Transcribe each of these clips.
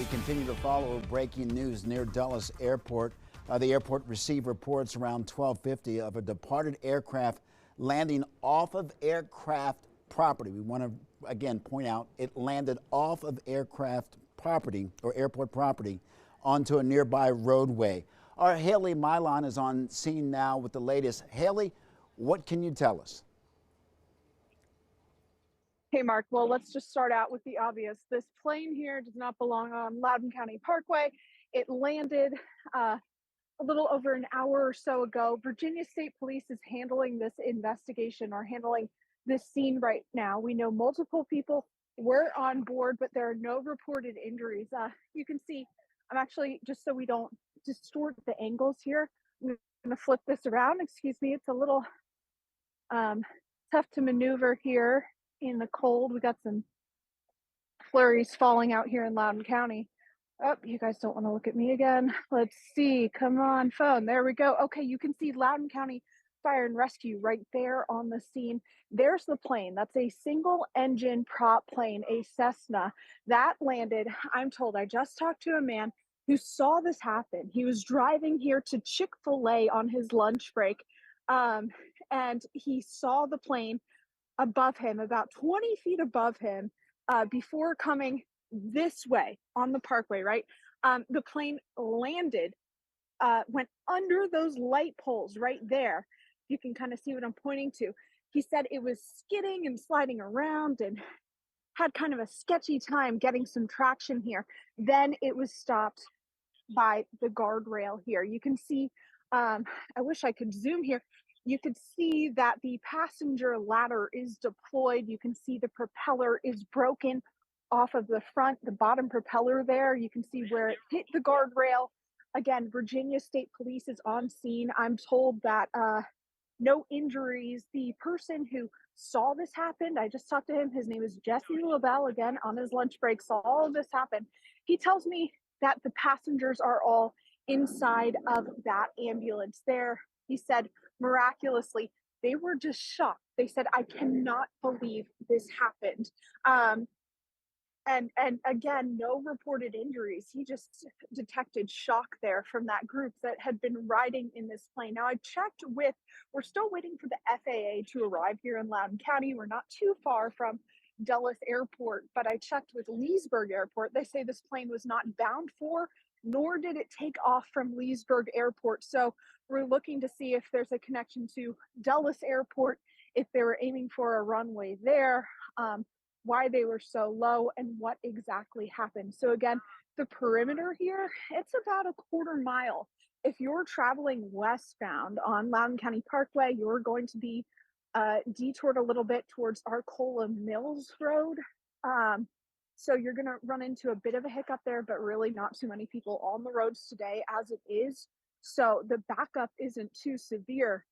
We continue to follow breaking news near Dulles Airport. The airport received reports around 12:50 of a departed aircraft landing off of aircraft property. We want to again point out it landed off of aircraft property or airport property onto a nearby roadway. Our Haley Milan is on scene now with the latest. Haley, what can you tell us? Hey, Mark. Well, let's just start out with the obvious. This plane here does not belong on Loudoun County Parkway. It landed a little over an hour or so ago. Virginia State Police is handling this investigation or handling this scene right now. We know multiple people were on board, but there are no reported injuries. You can see, I'm actually, just so we don't distort the angles here, I'm going to flip this around. Excuse me. It's a little tough to maneuver here in the cold. We got some flurries falling out here in Loudoun County. Oh, you guys don't want to look at me again. Let's see. Come on, phone. There we go. Okay, you can see Loudoun County Fire and Rescue right there on the scene. There's the plane. That's a single engine prop plane, a Cessna that landed. I'm told, I just talked to a man who saw this happen. He was driving here to Chick-fil-A on his lunch break, and he saw the plane above him, about 20 feet above him, before coming this way on the parkway, right? The plane landed, went under those light poles right there. You can kind of see what I'm pointing to. He said it was skidding and sliding around and had kind of a sketchy time getting some traction here. Then it was stopped by the guardrail here. You can see, I wish I could zoom here. You could see that the passenger ladder is deployed. You can see the propeller is broken off of the front, the bottom propeller there. You can see where it hit the guardrail. Again, Virginia State Police is on scene. I'm told that no injuries. The person who saw this happen, I just talked to him. His name is Jesse LaBelle, again, on his lunch break, saw all of this happen. He tells me that the passengers are all inside of that ambulance there. He said, miraculously, they were just shocked. They said, I cannot believe this happened. And again, no reported injuries. He just detected shock there from that group that had been riding in this plane. Now, I checked with, we're still waiting for the FAA to arrive here in Loudoun County. We're not too far from Dulles Airport, but I checked with Leesburg Airport. They say this plane was not bound for, nor did it take off from Leesburg Airport. So we're looking to see if there's a connection to Dulles Airport, if they were aiming for a runway there, why they were so low, and what exactly happened. So again, the perimeter here, it's about a quarter mile. If you're traveling westbound on Loudoun County Parkway, you're going to be detoured a little bit towards Arcola Mills Road. So you're going to run into a bit of a hiccup there, but really not too many people on the roads today as it is. So the backup isn't too severe.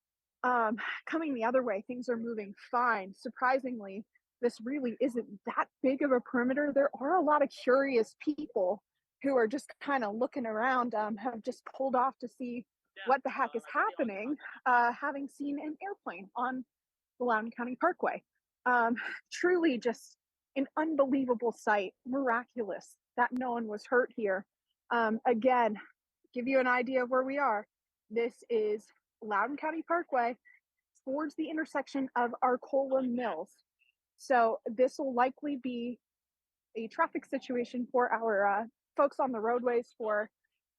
Coming the other way, things are moving fine. Surprisingly, this really isn't that big of a perimeter. There are a lot of curious people who are just kind of looking around, have just pulled off to see what the heck is happening, having seen an airplane on the Loudoun County Parkway. Truly just an unbelievable sight, miraculous that no one was hurt here. Again, give you an idea of where we are. This is Loudoun County Parkway towards the intersection of Arcola Mills. So this will likely be a traffic situation for our folks on the roadways for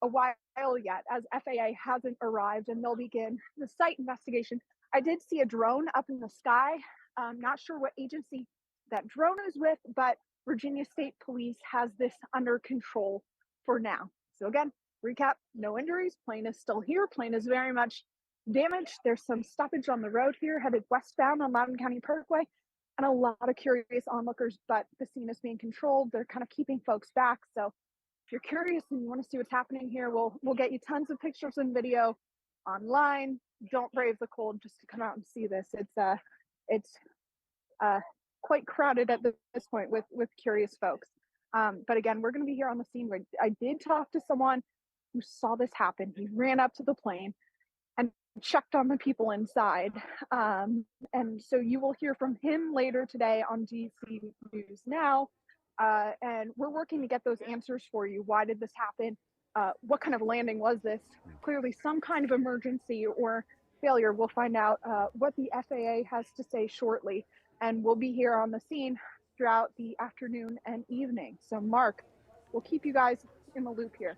a while yet, as FAA hasn't arrived and they'll begin the site investigation. I did see a drone up in the sky. I'm not sure what agency that drone is with, but Virginia State Police has this under control for now. So again, recap, no injuries. Plane is still here. Plane is very much damaged. There's some stoppage on the road here headed westbound on Loudoun County Parkway, and a lot of curious onlookers, but the scene is being controlled. They're kind of keeping folks back. So if you're curious and you want to see what's happening here, we'll get you tons of pictures and video online. Don't brave the cold just to come out and see this. It's quite crowded at this point with curious folks. But again, we're going to be here on the scene. I did talk to someone who saw this happen. He ran up to the plane and checked on the people inside. And so you will hear from him later today on DC News Now. And we're working to get those answers for you. Why did this happen? What kind of landing was this? Clearly, some kind of emergency or failure. We'll find out what the FAA has to say shortly, and we'll be here on the scene throughout the afternoon and evening. So, Mark, we'll keep you guys in the loop here.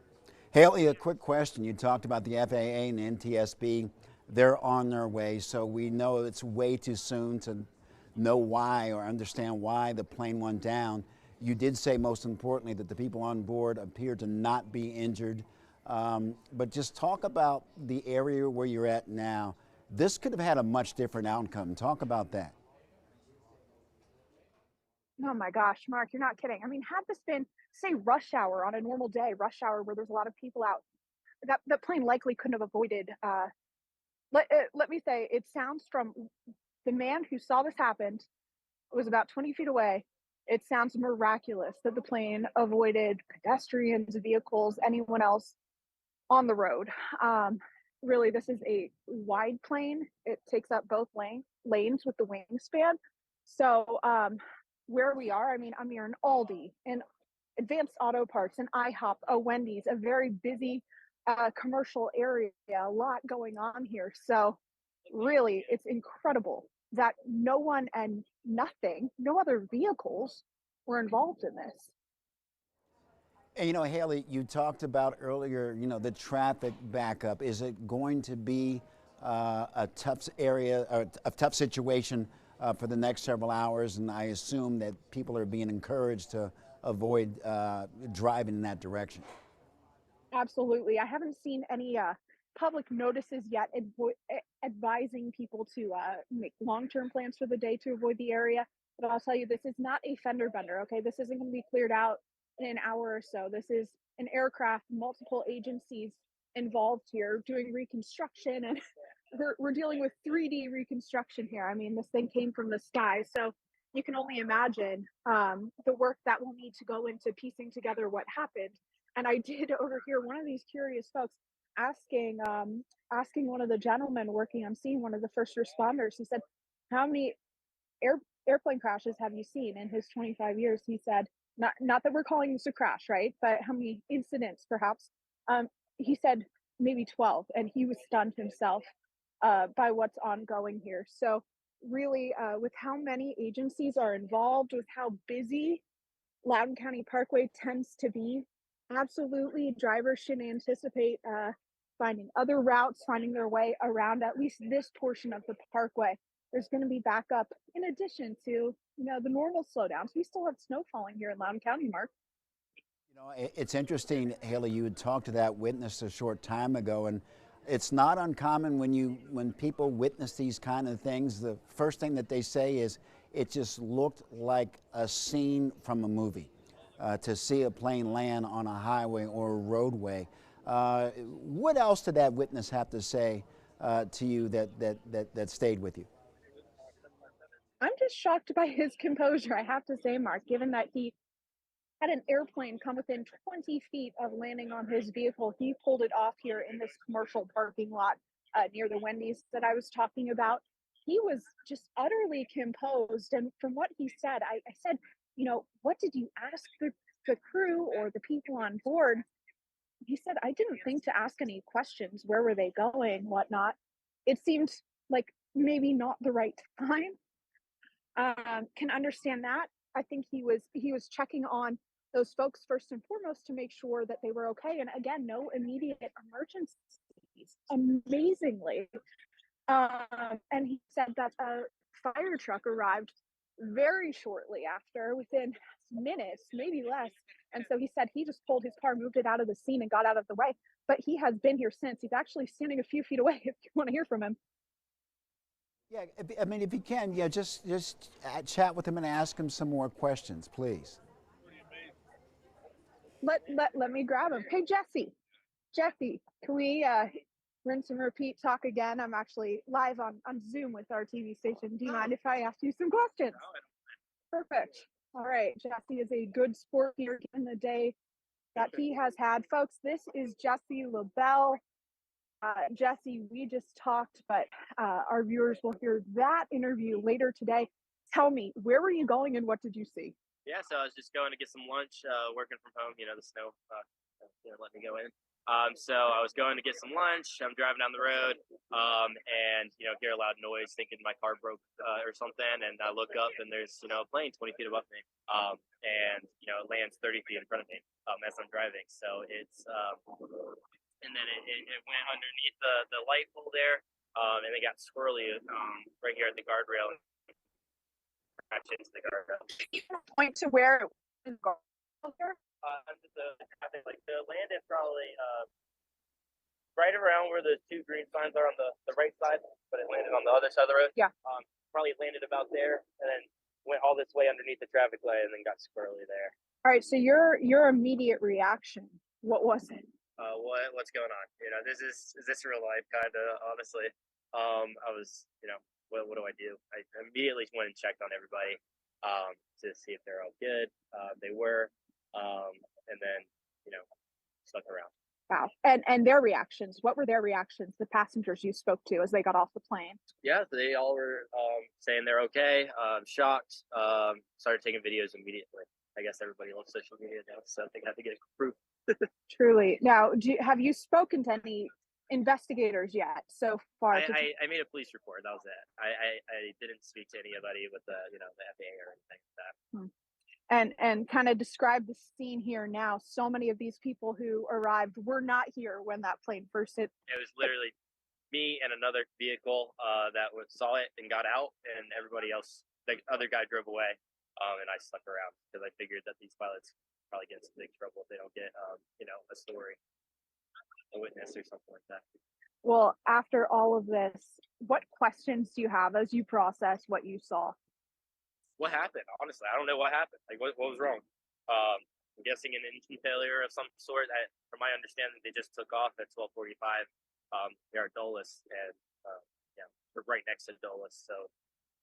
Haley, a quick question. You talked about the FAA and NTSB. They're on their way, so we know it's way too soon to know why or understand why the plane went down. You did say, most importantly, that the people on board appear to not be injured. But just talk about the area where you're at now. This could have had a much different outcome. Talk about that. Oh my gosh, Mark, you're not kidding. I mean, had this been, say, rush hour on a normal day, rush hour where there's a lot of people out, that plane likely couldn't have avoided. Let me say, it sounds from the man who saw this happen was about 20 feet away. It sounds miraculous that the plane avoided pedestrians, vehicles, anyone else on the road. Um, Really, this is a wide plane. It takes up both lanes with the wingspan. So, where we are, I mean, I'm here in Aldi, and Advanced Auto Parts, an IHOP, a Wendy's, a very busy commercial area, a lot going on here. So, really, it's incredible that no one and nothing, no other vehicles were involved in this. And, Haley, you talked about earlier, the traffic backup. Is it going to be a tough area, or a tough situation for the next several hours? And I assume that people are being encouraged to avoid driving in that direction. Absolutely. I haven't seen any public notices yet advising people to make long term plans for the day to avoid the area. But I'll tell you, this is not a fender bender. Okay. This isn't going to be cleared out in an hour or so. This is an aircraft, multiple agencies involved here doing reconstruction. And we're dealing with 3D reconstruction here. I mean, this thing came from the sky. So you can only imagine the work that will need to go into piecing together what happened. And I did overhear one of these curious folks asking one of the gentlemen working on scene, one of the first responders. He said, "How many air, airplane crashes have you seen in his 25 years?" He said, "Not that we're calling this a crash, right? But how many incidents, perhaps?" Um, he said maybe 12, and he was stunned himself by what's ongoing here. So really, with how many agencies are involved, with how busy Loudoun County Parkway tends to be, absolutely, drivers should anticipate finding other routes, finding their way around at least this portion of the parkway. There's going to be backup in addition to the normal slowdowns. We still have snow falling here in Loudoun County, Mark. It's interesting, Haley. You had talked to that witness a short time ago, and it's not uncommon when people witness these kind of things. The first thing that they say is, "It just looked like a scene from a movie." To see a plane land on a highway or a roadway. What else did that witness have to say to you that stayed with you? I'm just shocked by his composure, I have to say, Mark, given that he had an airplane come within 20 feet of landing on his vehicle. He pulled it off here in this commercial parking lot near the Wendy's that I was talking about. He was just utterly composed. And from what he said, I said, what did you ask the crew or the people on board? He said, I didn't think to ask any questions. Where were they going? Whatnot. It seemed like maybe not the right time. Can understand that. I think he was checking on those folks first and foremost to make sure that they were okay. And again, no immediate emergencies. Amazingly, and he said that a fire truck arrived very shortly after, within minutes, maybe less. And so he said he just pulled his car, moved it out of the scene, and got out of the way. But he has been here since. He's actually standing a few feet away if you want to hear from him. Yeah, I mean, if you can, yeah, just chat with him and ask him some more questions, please. Let me grab him. Hey, Jesse, can we rinse and repeat talk again? I'm actually live on Zoom with our TV station. Do you mind if I ask you some questions? Perfect. All right. Jesse is a good sport here given the day that he has had. Folks, this is Jesse LaBelle. Jesse, we just talked, but our viewers will hear that interview later today. Tell me, where were you going and what did you see? Yeah, so I was just going to get some lunch, working from home. You know, the snow let me go in. So I was going to get some lunch. I'm driving down the road, and hear a loud noise, thinking my car broke or something. And I look up, and there's a plane 20 feet above me, and it lands 30 feet in front of me as I'm driving. So it's and then it went underneath the light pole there, and it got swirly right here at the guardrail. Crashed into the guardrail. Point to where it was going. The landed probably right around where the two green signs are on the right side, but it landed on the other side of the road. Yeah. Probably landed about there, and then went all this way underneath the traffic light, and then got squirrely there. All right. So your immediate reaction, what was it? What's going on? Is this real life? Kind of, honestly. I was, what do I do? I immediately went and checked on everybody to see if they're all good. They were, and then, stuck around. Wow. And their reactions, what were their reactions, the passengers you spoke to as they got off the plane? Yeah, they all were saying they're okay, shocked, started taking videos immediately. I guess everybody loves social media now, so they have to get proof. Truly. Now, have you spoken to any investigators yet so far? I made a police report. That was it. I didn't speak to anybody with the FAA or anything like that. And kind of describe the scene here now. So many of these people who arrived were not here when that plane first hit. It was literally me and another vehicle that saw it and got out, and everybody else, the other guy drove away, and I stuck around because I figured that these pilots probably get some big trouble if they don't get a story, a witness or something like that. Well, after all of this, what questions do you have as you process what you saw? What happened? Honestly, I don't know what happened. Like, what was wrong? I'm guessing an engine failure of some sort. From my understanding, they just took off at 12:45. They are Dulles, and we're right next to Dulles. So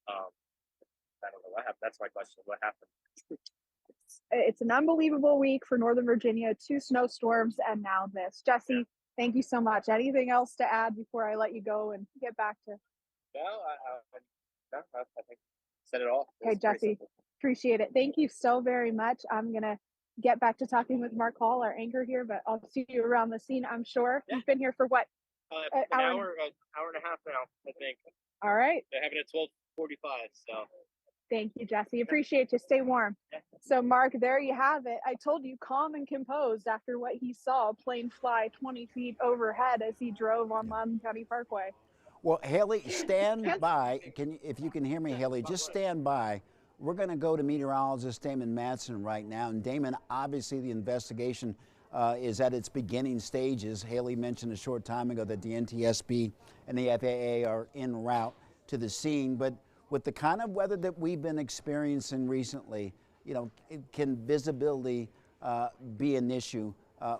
I don't know what happened. That's my question. What happened? It's an unbelievable week for Northern Virginia. 2 snowstorms, and now this. Jesse, thank you so much. Anything else to add before I let you go and get back to? No, I think said it all. Okay, Jesse, appreciate it. Thank you so very much. I'm going to get back to talking with Mark Hall, our anchor here, but I'll see you around the scene, I'm sure. You've been here for what? An hour and a half now, I think. All right. They're having it 12:45, so. Thank you, Jesse. Appreciate you. Stay warm. So, Mark, there you have it. I told you, calm and composed after what he saw, a plane fly 20 feet overhead as he drove on Loudoun County Parkway. Well, Haley, stand by. If you can hear me, Haley, just stand by. We're going to go to meteorologist Damon Madsen right now. And Damon, obviously the investigation is at its beginning stages. Haley mentioned a short time ago that the NTSB and the FAA are en route to the scene. But with the kind of weather that we've been experiencing recently, can visibility be an issue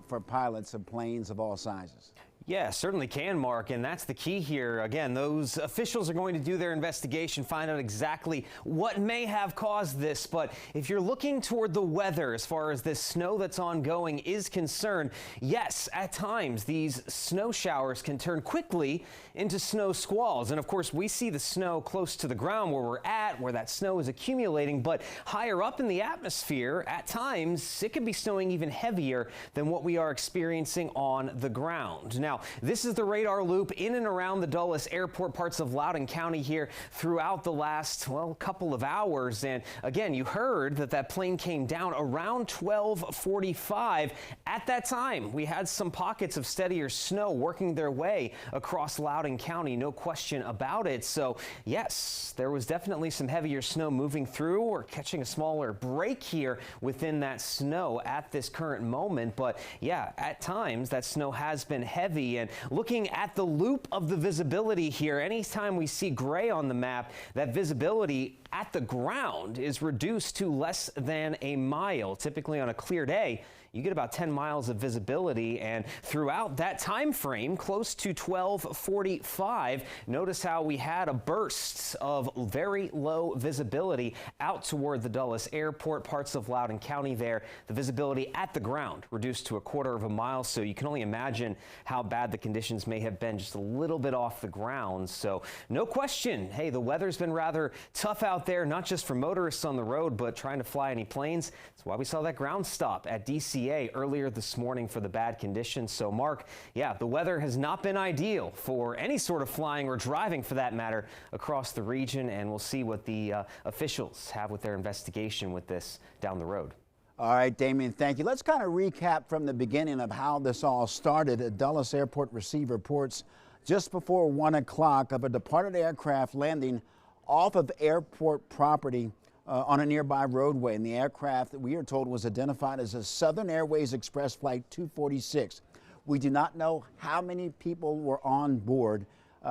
for pilots of planes of all sizes? Yeah, certainly can, Mark, and that's the key here. Again, those officials are going to do their investigation, find out exactly what may have caused this. But if you're looking toward the weather as far as this snow that's ongoing is concerned, yes, at times these snow showers can turn quickly into snow squalls. And of course, we see the snow close to the ground where we're at, where that snow is accumulating. But higher up in the atmosphere, at times, it could be snowing even heavier than what we are experiencing on the ground. Now, this is the radar loop in and around the Dulles Airport, parts of Loudoun County here throughout the last, couple of hours. And again, you heard that plane came down around 12:45. At that time, we had some pockets of steadier snow working their way across Loudoun County, no question about it. So yes, there was definitely some heavier snow moving through. We're catching a smaller break here within that snow at this current moment. But yeah, at times that snow has been heavy. And looking at the loop of the visibility here, anytime we see gray on the map, that visibility at the ground is reduced to less than a mile. Typically on a clear day, you get about 10 miles of visibility, and throughout that time frame, close to 12:45, notice how we had a burst of very low visibility out toward the Dulles Airport, parts of Loudoun County there. The visibility at the ground reduced to a quarter of a mile, so you can only imagine how bad the conditions may have been just a little bit off the ground. So no question, hey, the weather's been rather tough out there, not just for motorists on the road, but trying to fly any planes. That's why we saw that ground stop at DCA earlier this morning for the bad conditions. So Mark, yeah, the weather has not been ideal for any sort of flying or driving for that matter across the region, and we'll see what the officials have with their investigation with this down the road. All right, Damien, thank you. Let's kind of recap from the beginning of how this all started. Dulles Airport received reports just before 1 o'clock of a departed aircraft landing off of airport property on a nearby roadway. And the aircraft, we are told, was identified as a Southern Airways Express Flight 246. We do not know how many people were on board.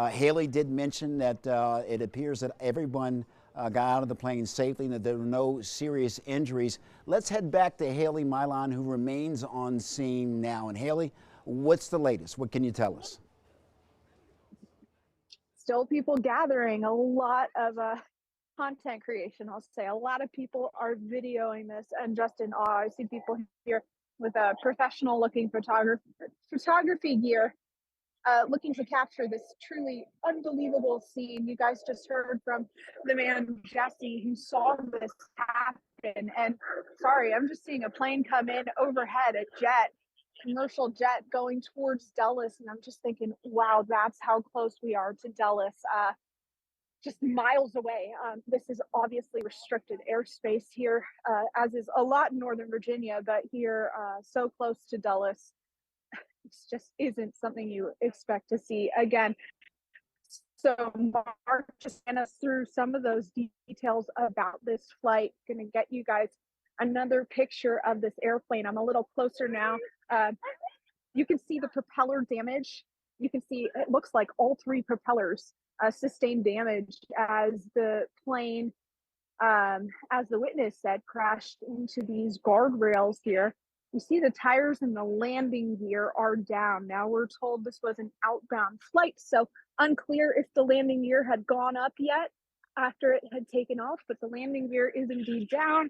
Haley did mention that it appears that everyone got out of the plane safely and that there were no serious injuries. Let's head back to Haley Milan, who remains on scene now. And Haley, what's the latest? What can you tell us? Still people gathering, a lot of content creation, I'll say. A lot of people are videoing this and just in awe. I see people here with a professional looking photography gear looking to capture this truly unbelievable scene. You guys just heard from the man Jesse who saw this happen. And sorry, I'm just seeing a plane come in overhead, a commercial jet going towards Dulles, and I'm just thinking, wow, that's how close we are to Dulles, just miles away. This is obviously restricted airspace here, as is a lot in Northern Virginia, but here, so close to Dulles, it just isn't something you expect to see again. So Mark just ran us through some of those details about this flight. Going to get you guys another picture of this airplane. I'm a little closer now. You can see the propeller damage. You can see it looks like all three propellers sustained damage as the plane, as the witness said, crashed into these guardrails here. You see the tires and the landing gear are down. Now we're told this was an outbound flight, so unclear if the landing gear had gone up yet after it had taken off, but the landing gear is indeed down.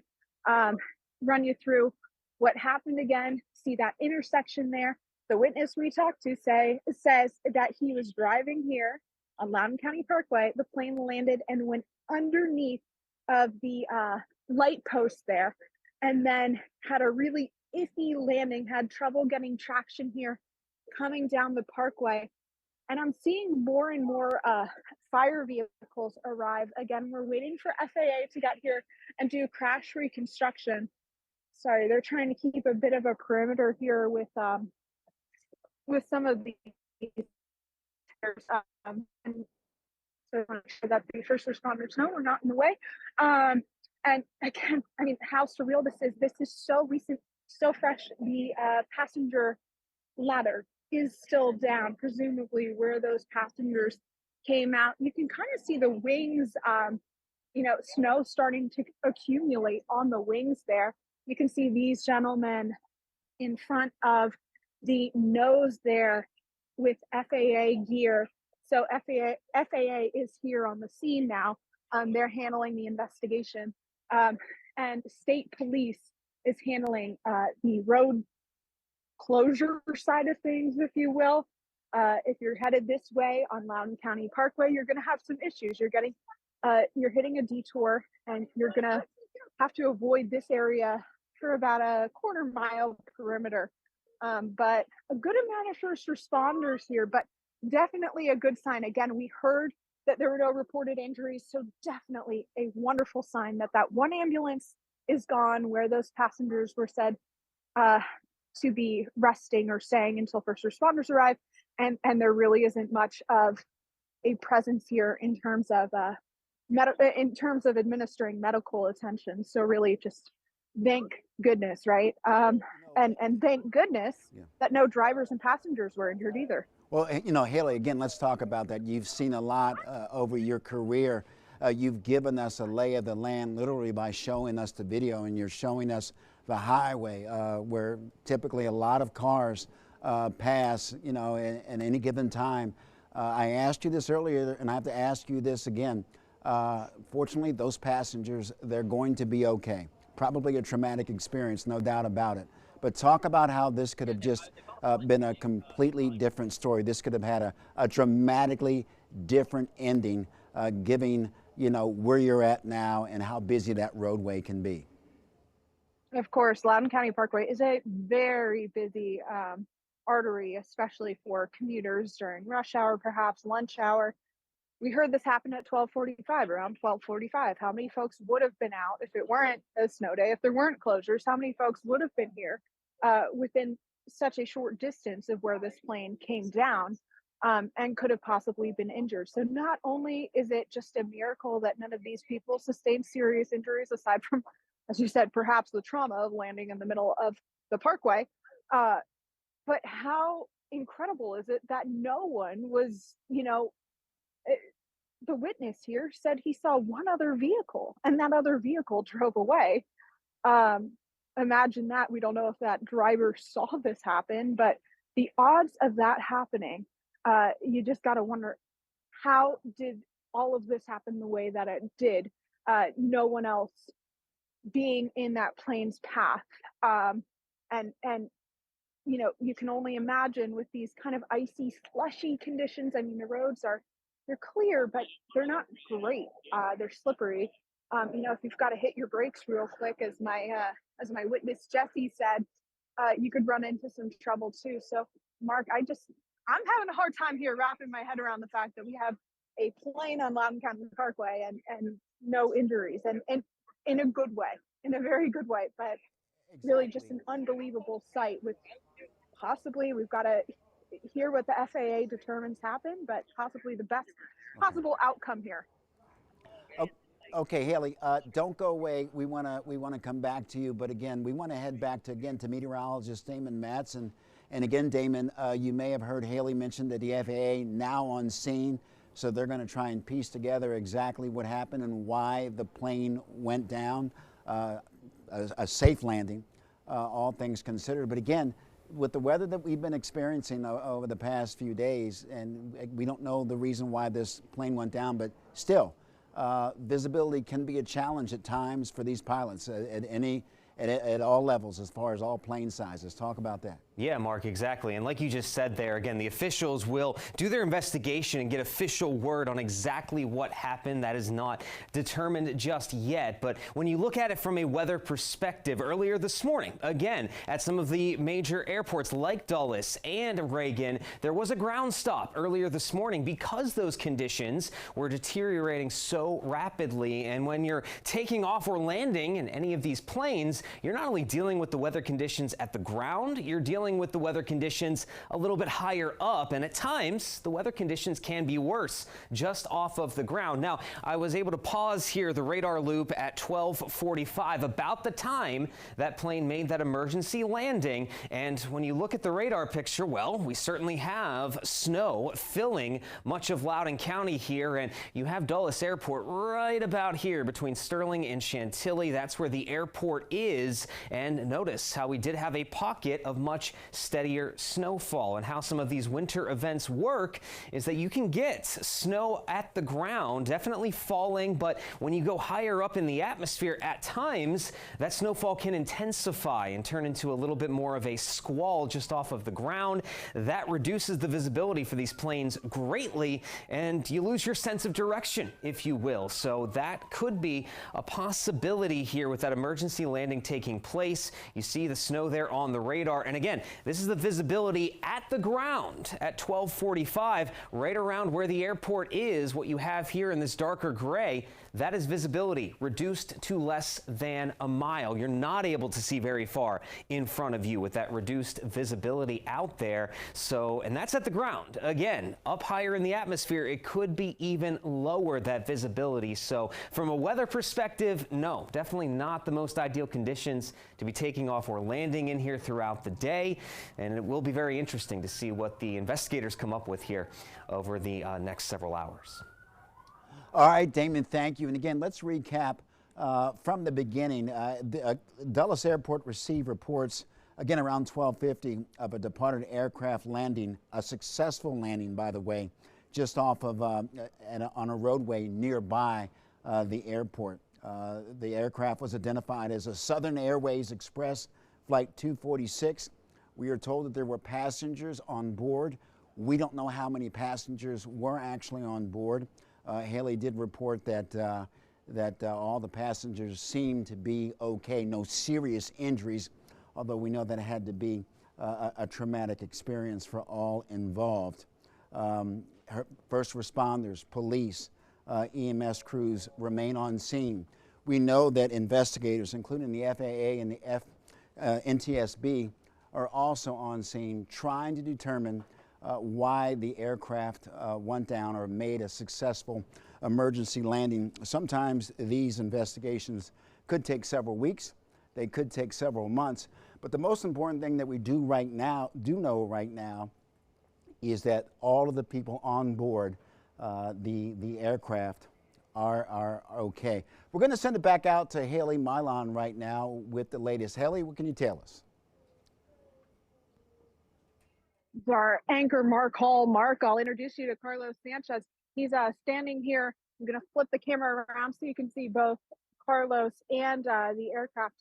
Run you through what happened again. See that intersection there. The witness we talked to says that he was driving here on Loudoun County Parkway. The plane landed and went underneath of the light post there, and then had a really iffy landing, had trouble getting traction here coming down the parkway. And I'm seeing more and more fire vehicles arrive. Again, we're waiting for FAA to get here and do crash reconstruction. Sorry, they're trying to keep a bit of a perimeter here with some of these. And so I want to make sure that the first responders know we're not in the way. And again, I mean, how surreal this is. This is so recent, so fresh. The passenger ladder is still down, presumably where those passengers came out. You can kind of see the wings, snow starting to accumulate on the wings there. You can see these gentlemen in front of the nose there with FAA gear. So FAA is here on the scene now. They're handling the investigation. And state police is handling the road closure side of things, if you will. If you're headed this way on Loudoun County Parkway, you're going to have some issues. You're hitting a detour, and you're going to have to avoid this area for about a quarter-mile perimeter. But a good amount of first responders here, but definitely a good sign. Again, we heard that there were no reported injuries, so definitely a wonderful sign that one ambulance is gone where those passengers were said to be resting or staying until first responders arrive, and there really isn't much of a presence here in terms of administering medical attention. So really, just thank goodness, right? And thank goodness that no drivers and passengers were injured either. Well, Haley, again, let's talk about that. You've seen a lot over your career. You've given us a lay of the land literally by showing us the video, and you're showing us the highway, where typically a lot of cars pass, you know, at any given time. I asked you this earlier, and I have to ask you this again. Fortunately, those passengers, they're going to be okay. Probably a traumatic experience, no doubt about it. But talk about how this could have just been a completely different story. This could have had a dramatically different ending, given, you know, where you're at now and how busy that roadway can be. Of course, Loudoun County Parkway is a very busy artery, especially for commuters during rush hour, perhaps lunch hour. We heard this happen at 12:45, around 12:45. How many folks would have been out if it weren't a snow day, if there weren't closures? How many folks would have been here within such a short distance of where this plane came down, and could have possibly been injured? So not only is it just a miracle that none of these people sustained serious injuries, aside from, as you said, perhaps the trauma of landing in the middle of the parkway, uh, but how incredible is it that no one was, you know, the witness here said he saw one other vehicle and that other vehicle drove away. Um, Imagine that. We don't know if that driver saw this happen, but the odds of that happening, you just got to wonder, how did all of this happen the way that it did? No one else being in that plane's path. And you know, you can only imagine with these kind of icy, slushy conditions. I mean, the roads are, they're clear, but they're not great. They're slippery. You know, if you've got to hit your brakes real quick, as my witness Jesse said, you could run into some trouble too. So, Mark, I'm having a hard time here wrapping my head around the fact that we have a plane on Loudoun County Parkway and no injuries, and in a good way, in a very good way, but really just an unbelievable sight. With possibly, we've got to hear what the FAA determines happened, but possibly the best possible outcome here. Okay, Haley, don't go away. We want to come back to you, but again, we want to head back to meteorologist Damon Matson. And again, Damon, you may have heard Haley mention that the FAA now on scene, so they're going to try and piece together exactly what happened and why the plane went down. A safe landing, all things considered. But again, with the weather that we've been experiencing over the past few days, and we don't know the reason why this plane went down, but still, visibility can be a challenge at times for these pilots at all levels, as far as all plane sizes. Talk about that. Yeah, Mark, exactly. And like you just said there, again, the officials will do their investigation and get official word on exactly what happened. That is not determined just yet. But when you look at it from a weather perspective, earlier this morning, again, at some of the major airports like Dulles and Reagan, there was a ground stop earlier this morning because those conditions were deteriorating so rapidly. And when you're taking off or landing in any of these planes, you're not only dealing with the weather conditions at the ground, you're dealing with the weather conditions a little bit higher up, and at times the weather conditions can be worse just off of the ground. Now, I was able to pause here the radar loop at 12:45, about the time that plane made that emergency landing. And when you look at the radar picture, well, we certainly have snow filling much of Loudoun County here, and you have Dulles Airport right about here between Sterling and Chantilly. That's where the airport is. And notice how we did have a pocket of much steadier snowfall. And how some of these winter events work is that you can get snow at the ground, definitely falling, but when you go higher up in the atmosphere, at times that snowfall can intensify and turn into a little bit more of a squall just off of the ground. That reduces the visibility for these planes greatly, and you lose your sense of direction, if you will. So that could be a possibility here with that emergency landing taking place. You see the snow there on the radar. And again, this is the visibility at the ground at 12:45, right around where the airport is. What you have here in this darker gray, that is visibility reduced to less than a mile. You're not able to see very far in front of you with that reduced visibility out there. So, and that's at the ground. Again, up higher in the atmosphere, it could be even lower, that visibility. So from a weather perspective, no, definitely not the most ideal conditions to be taking off or landing in here throughout the day. And it will be very interesting to see what the investigators come up with here over the next several hours. All right, Damon, thank you. And again, let's recap from the beginning. Dulles Airport received reports, again around 12:50, of a departed aircraft landing, a successful landing, by the way, just off of on a roadway nearby the airport. The aircraft was identified as a Southern Airways Express Flight 246. We are told that there were passengers on board. We don't know how many passengers were actually on board. Haley did report that all the passengers seemed to be okay, no serious injuries, although we know that it had to be a traumatic experience for all involved. First responders, police, EMS crews remain on scene. We know that investigators, including the FAA and the NTSB, are also on scene trying to determine why the aircraft went down or made a successful emergency landing. Sometimes these investigations could take several weeks, they could take several months, but the most important thing that we know right now is that all of the people on board the aircraft are okay. We're going to send it back out to Haley Milan right now with the latest. Haley, what can you tell us? Our anchor, Mark Hall. Mark, I'll introduce you to Carlos Sanchez. He's standing here. I'm going to flip the camera around so you can see both Carlos and the aircraft.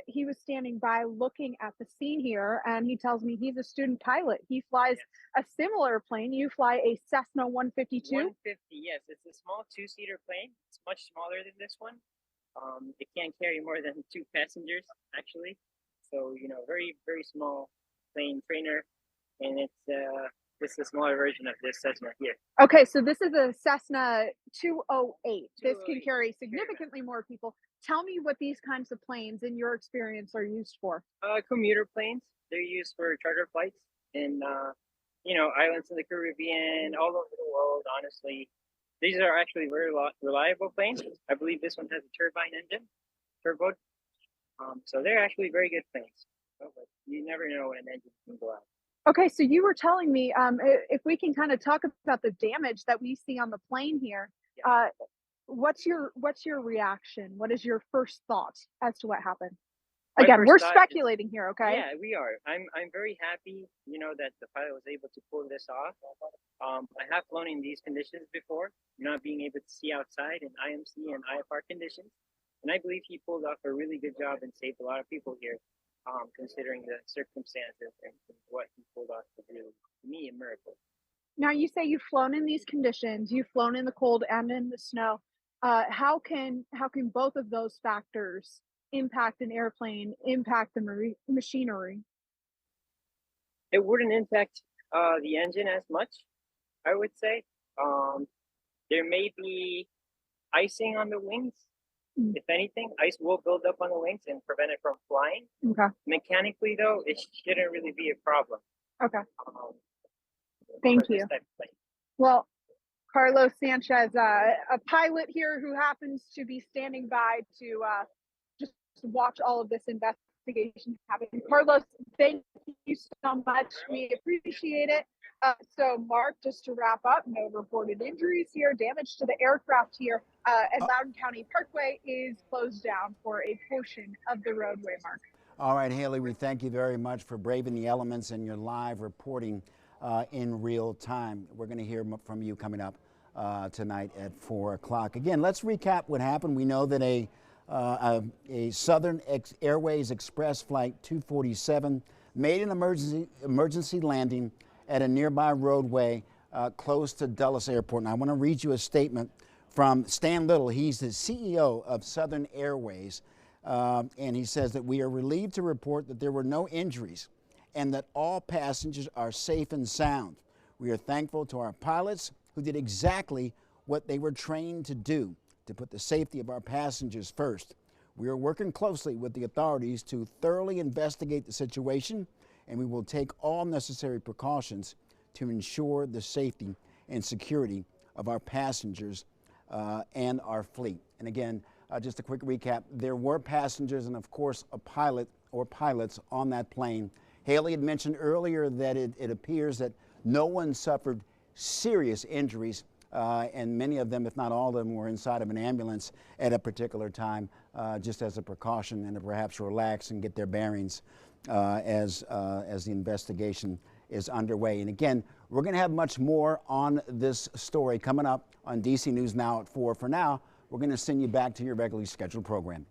He was standing by looking at the scene here, and he tells me he's a student pilot. He flies a similar plane. You fly a Cessna 152? 150, yes. It's a small two-seater plane. It's much smaller than this one. It can't carry more than 2 passengers, actually. So, very, very small plane trainer. And it's a smaller version of this Cessna here. Okay, so this is a Cessna 208. This can carry significantly more people. Tell me what these kinds of planes, in your experience, are used for. Commuter planes. They're used for charter flights in, islands in the Caribbean, all over the world, honestly. These are actually very reliable planes. I believe this one has a turbine engine, turbo. So they're actually very good planes. But you never know when an engine can go out. Okay, so you were telling me, if we can kind of talk about the damage that we see on the plane here, what's your reaction? What is your first thought as to what happened? Again, we're speculating here, okay? Yeah, we are. I'm very happy, that the pilot was able to pull this off. I have flown in these conditions before, not being able to see outside in IMC and IFR conditions, and I believe he pulled off a really good job and saved a lot of people here. Considering the circumstances and what he pulled off to do, to me, a miracle. Now, you say you've flown in these conditions, you've flown in the cold and in the snow. How can both of those factors impact an airplane, impact the machinery? It wouldn't impact the engine as much, I would say. There may be icing on the wings. If anything, ice will build up on the wings and prevent it from flying. Okay. Mechanically, though, it shouldn't really be a problem. Okay. Thank you. Well, Carlos Sanchez, a pilot here who happens to be standing by to just watch all of this investigation happen. Carlos, thank you so much. We appreciate it. So, Mark, just to wrap up, no reported injuries here. Damage to the aircraft here at Loudoun County Parkway is closed down for a portion of the roadway, Mark. All right, Haley, we thank you very much for braving the elements and your live reporting in real time. We're going to hear from you coming up tonight at 4 o'clock. Again, let's recap what happened. We know that a Southern Airways Express Flight 247 made an emergency landing at a nearby roadway close to Dulles Airport. And I want to read you a statement from Stan Little. He's the CEO of Southern Airways. And he says that we are relieved to report that there were no injuries and that all passengers are safe and sound. We are thankful to our pilots who did exactly what they were trained to do, to put the safety of our passengers first. We are working closely with the authorities to thoroughly investigate the situation, and we will take all necessary precautions to ensure the safety and security of our passengers and our fleet. And again, just a quick recap, there were passengers and of course a pilot or pilots on that plane. Haley had mentioned earlier that it appears that no one suffered serious injuries and many of them, if not all of them, were inside of an ambulance at a particular time, just as a precaution, and to perhaps relax and get their bearings as the investigation is underway. And again, we're going to have much more on this story coming up on DC News Now at 4. For now, we're going to send you back to your regularly scheduled programming.